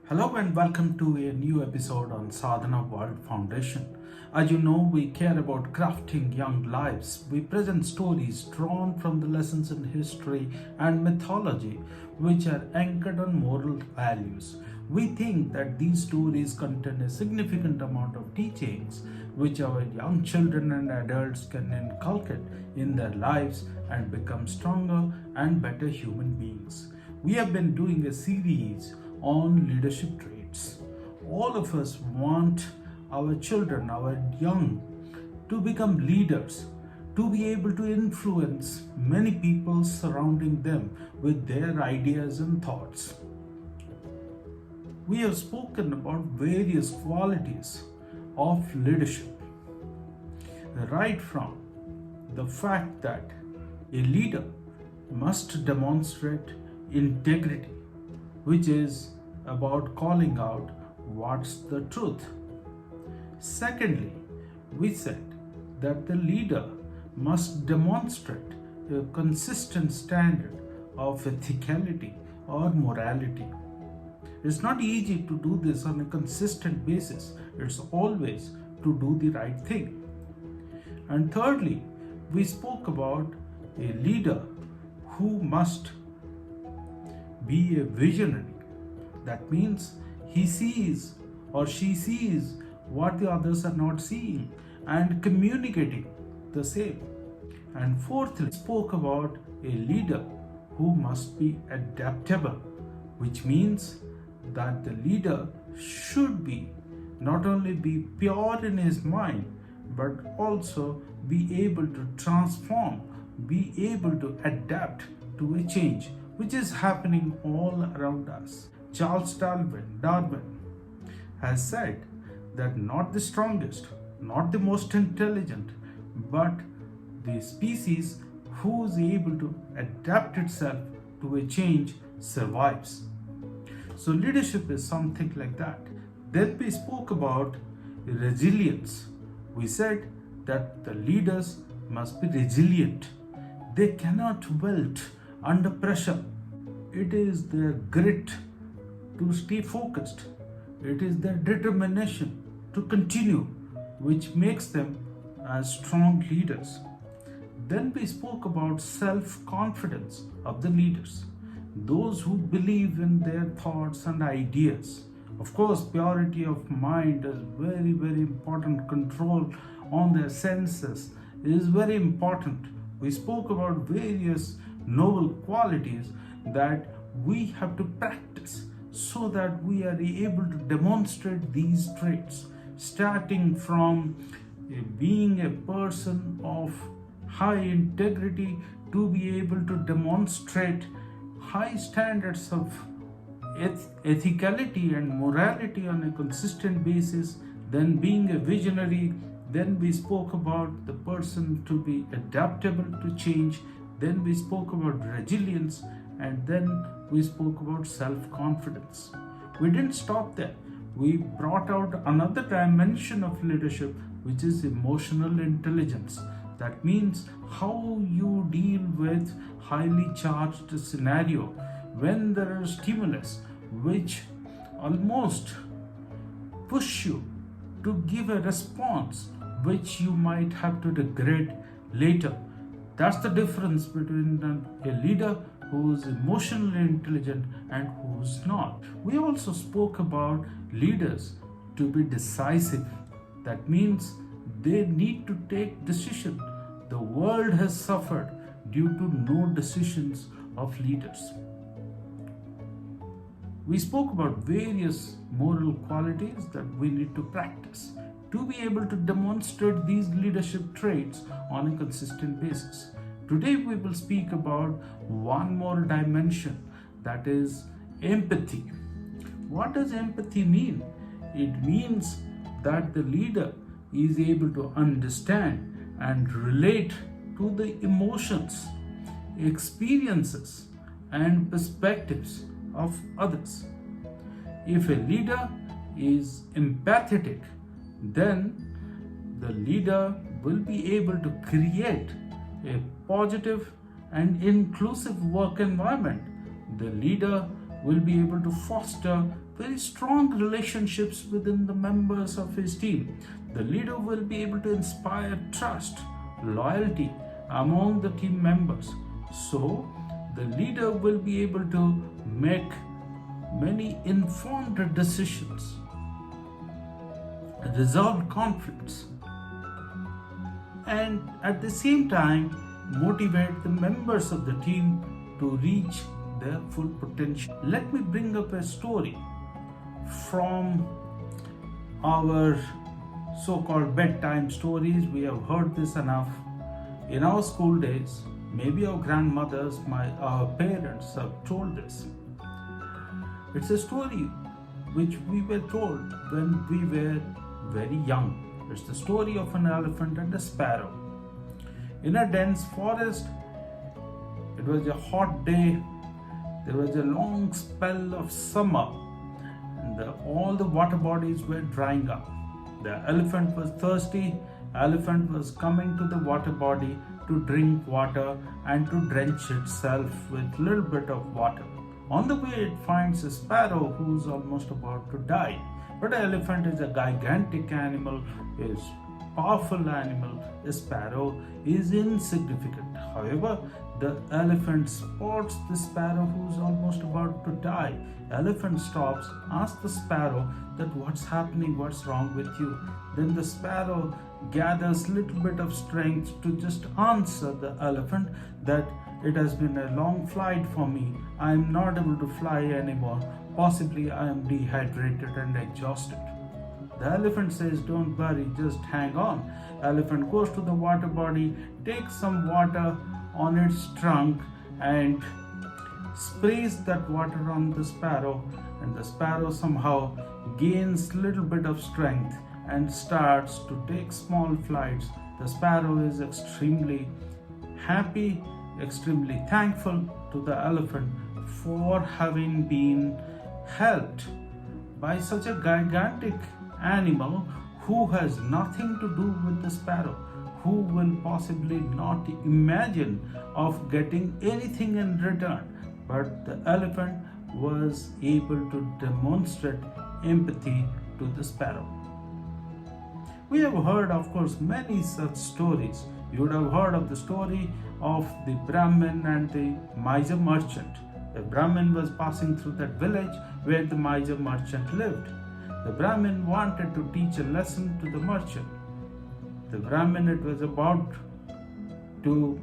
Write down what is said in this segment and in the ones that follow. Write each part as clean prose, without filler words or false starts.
Hello and welcome to a new episode on Sadhana World Foundation. As you know, we care about crafting young lives. We present stories drawn from the lessons in history and mythology, which are anchored on moral values. We think that these stories contain a significant amount of teachings which our young children and adults can inculcate in their lives and become stronger and better human beings. We have been doing a series on leadership traits. All of us want our children, our young, to become leaders, to be able to influence many people surrounding them with their ideas and thoughts. We have spoken about various qualities of leadership, right from the fact that a leader must demonstrate integrity, which is about calling out what's the truth. Secondly, we said that the leader must demonstrate a consistent standard of ethicality or morality. It's not easy to do this on a consistent basis. It's always to do the right thing. And thirdly, we spoke about a leader who must be a visionary. That means he sees or she sees what the others are not seeing and communicating the same. And fourthly, spoke about a leader who must be adaptable, which means that the leader should be not only be pure in his mind but also be able to transform, be able to adapt to a change which is happening all around us. Charles Darwin has said that not the strongest, not the most intelligent, but the species who is able to adapt itself to a change survives. So leadership is something like that. Then we spoke about resilience. We said that the leaders must be resilient. They cannot wilt under pressure. It is their grit to stay focused. It is their determination to continue which makes them as strong leaders. Then we spoke about self-confidence of the leaders, those who believe in their thoughts and ideas. Of course, purity of mind is very, very important. Control on their senses is very important. We spoke about various noble qualities that we have to practice so that we are able to demonstrate these traits, starting from being a person of high integrity to be able to demonstrate high standards of ethicality and morality on a consistent basis, then being a visionary. Then we spoke about the person to be adaptable to change. Then we spoke about resilience, and then we spoke about self-confidence. We didn't stop there. We brought out another dimension of leadership, which is emotional intelligence. That means how you deal with highly charged scenario when there is stimulus which almost push you to give a response which you might have to regret later. That's the difference between a leader who is emotionally intelligent and who's not. We also spoke about leaders to be decisive. That means they need to take decision. The world has suffered due to no decisions of leaders. We spoke about various moral qualities that we need to practice to be able to demonstrate these leadership traits on a consistent basis. Today we will speak about one more dimension, that is empathy. What does empathy mean? It means that the leader is able to understand and relate to the emotions, experiences, and perspectives of others. If a leader is empathetic, then the leader will be able to create a positive and inclusive work environment. The leader will be able to foster very strong relationships within the members of his team. The leader will be able to inspire trust, loyalty among the team members. So, the leader will be able to make many informed decisions, resolve conflicts, and at the same time motivate the members of the team to reach their full potential. Let me bring up a story from our so-called bedtime stories. We have heard this enough. In our school days, maybe our grandmothers, our parents have told this. It's a story which we were told when we were very young. It's the story of an elephant and a sparrow. In a dense forest, it was a hot day. There was a long spell of summer, and all the water bodies were drying up. The elephant was thirsty. Elephant was coming to the water body to drink water and to drench itself with a little bit of water. On the way, it finds a sparrow who's almost about to die. But an elephant is a gigantic animal, is powerful animal. A sparrow is insignificant. However, the elephant spots the sparrow who's almost about to die. Elephant stops, asks the sparrow that what's happening, what's wrong with you. Then the sparrow gathers little bit of strength to just answer the elephant that it has been a long flight for me. I am not able to fly anymore. Possibly I am dehydrated and exhausted. The elephant says, don't worry, just hang on. Elephant goes to the water body, takes some water on its trunk and sprays that water on the sparrow, and the sparrow somehow gains little bit of strength and starts to take small flights. The sparrow is extremely happy, extremely thankful to the elephant for having been helped by such a gigantic animal who has nothing to do with the sparrow, who will possibly not imagine of getting anything in return. But the elephant was able to demonstrate empathy to the sparrow. We have heard, of course, many such stories. You would have heard of the story of the Brahman and the miser merchant. The Brahmin was passing through that village where the miser merchant lived. The Brahmin wanted to teach a lesson to the merchant. The Brahmin, it was about to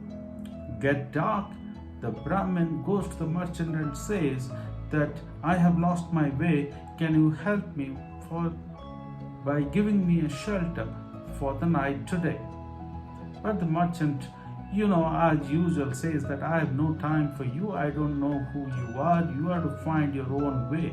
get dark. The Brahmin goes to the merchant and says that I have lost my way. Can you help me by giving me a shelter for the night today? But the merchant, as usual, says that I have no time for you. I don't know who you are. You have to find your own way.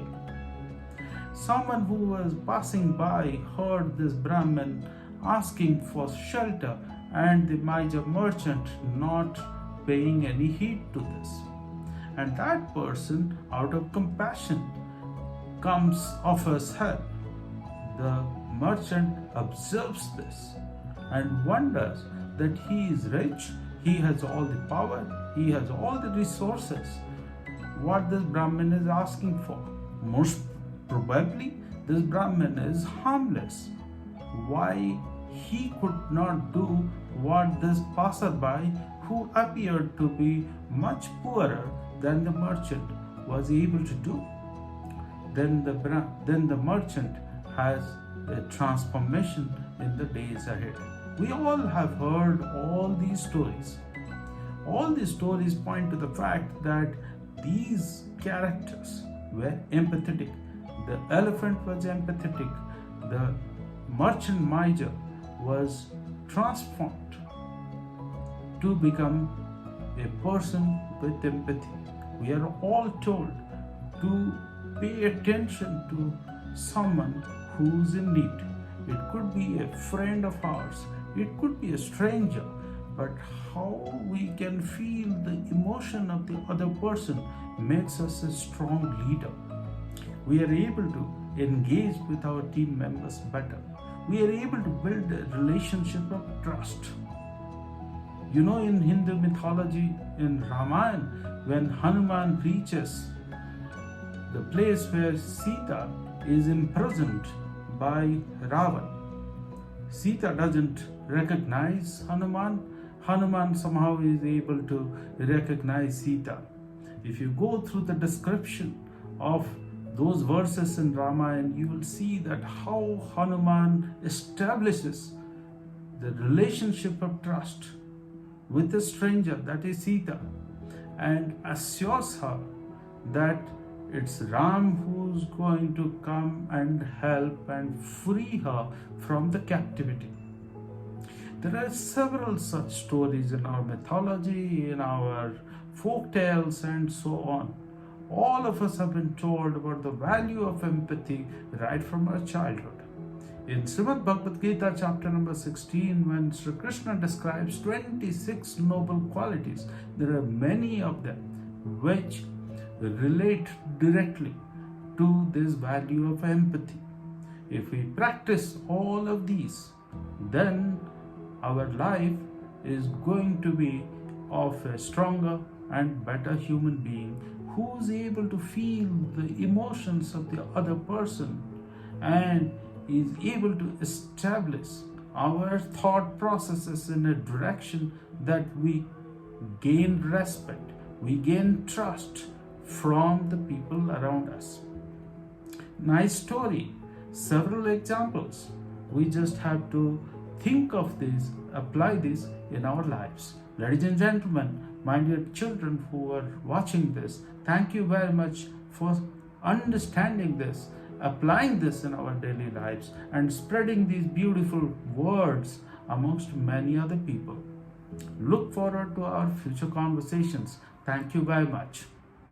Someone who was passing by heard this Brahmin asking for shelter and the miser merchant not paying any heed to this. And that person, out of compassion, offers help. The merchant observes this and wonders that he is rich, he has all the power, he has all the resources. What this Brahmin is asking for? Most probably, this Brahmin is harmless. Why he could not do what this passerby, who appeared to be much poorer than the merchant, was able to do? Then the merchant has a transformation in the days ahead. We all have heard all these stories. All these stories point to the fact that these characters were empathetic. The elephant was empathetic. The merchant miser was transformed to become a person with empathy. We are all told to pay attention to someone who's in need. It could be a friend of ours, it could be a stranger, but how we can feel the emotion of the other person makes us a strong leader. We are able to engage with our team members better. We are able to build a relationship of trust. In Hindu mythology, in Ramayana, when Hanuman reaches the place where Sita is imprisoned by Ravan. Sita doesn't recognize Hanuman. Hanuman somehow is able to recognize Sita. If you go through the description of those verses in Ramayana, you will see that how Hanuman establishes the relationship of trust with a stranger, that is Sita, and assures her that it's Ram who's going to come and help and free her from the captivity. There are several such stories in our mythology, in our folk tales, and so on. All of us have been told about the value of empathy right from our childhood. In Srimad Bhagavad Gita, chapter number 16, when Sri Krishna describes 26 noble qualities, there are many of them which relate directly to this value of empathy. If we practice all of these, then our life is going to be of a stronger and better human being who is able to feel the emotions of the other person and is able to establish our thought processes in a direction that we gain respect, we gain trust from the people around us. Nice story, several examples. We just have to think of this, apply this in our lives. Ladies and gentlemen, my dear children who are watching this, thank you very much for understanding this, applying this in our daily lives, and spreading these beautiful words amongst many other people. Look forward to our future conversations. Thank you very much.